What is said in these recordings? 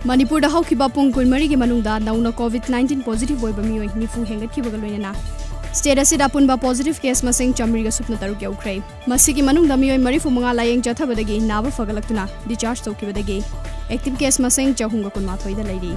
मणिपुर दा हौखिबा पुंग कुनमरी के मनुंगदा नौना कोविड-19 पॉजिटिव होइबा मियोय निफु हेंगतखिबगा लोइना स्टेट असिदा पुनबा पॉजिटिव केस मसिंग चमरीगा सुपना तरुक यौख्रे मसिगी मनुंगदा मियोय मरिफुमंगा लायेंग चथबदगी नाबा फगलक्तुना डिस्चार्ज तौखिबदगी एक्टिव केस मसिंग 419 दा लैरी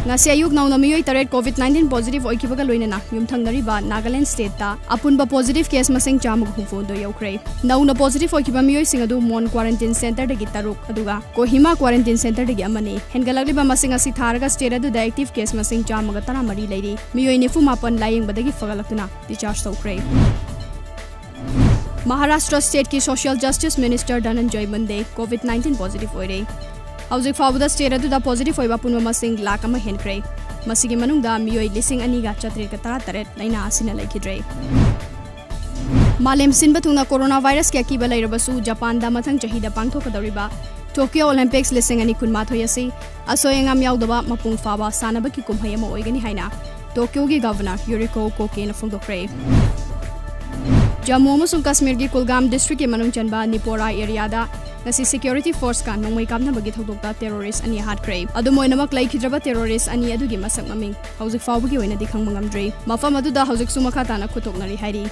ngasi ayuk nauna miyoi taret covid-19 positive oikibaga loinana yumthangnariba Nagaland state ta apunba positive case masing chamug hufo do yaukre nauna positive oikiba miyoi singadu mon quarantine center dagi taruk aduga Kohima quarantine center dagi amani hengalagliba masing asi tharaga state adu da active case masing chamaga tara mari leiri miyoi nifu mapan layeng badagi fagalaktuna discharge tawkre Maharashtra state ki social justice minister Dhananjay Bande covid-19 positive oire Hauzik fawda state adu da positive hoiba punwa masing lakh ama henkre masigi manungda miyoi lising ani ga chatri ka tara taret laina asina laikidre Malem sinba thungna coronavirus ke akiba lairabasu Japan da mathang chahida pangthokadoriba Tokyo Olympics lising ani kunma thoyasi asoyengam yaudaba mapung faba sanaba ki kumhai ama oigani haina Tokyo gi governor Yuriko Koke na phongdokre Jammu amasung Kashmir gi Kulgam district ke manung chanba Nipora area da ngasi security force ka nongmai kamna bagi thodokta terrorist ani hatkre adu moinamak laikhidraba terrorist ani adugi masak maming hauzik fawbagi oina dikhang mangamdre mafam adu da hauzik sumakha tana khutoknari hairi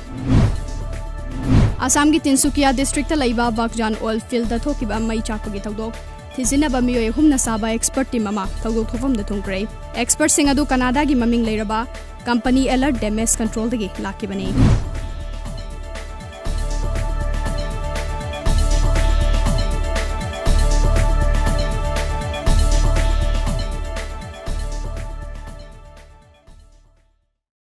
Assam gi Tinsukia district ta laiba Bakjan oil field da thokiba mai chakpagi thodok thizina ba miyoi humna saba expert team ama thodok thofam da thongkre expert sing adu Canada gi maming leiraba company alert damage control dagi lakibani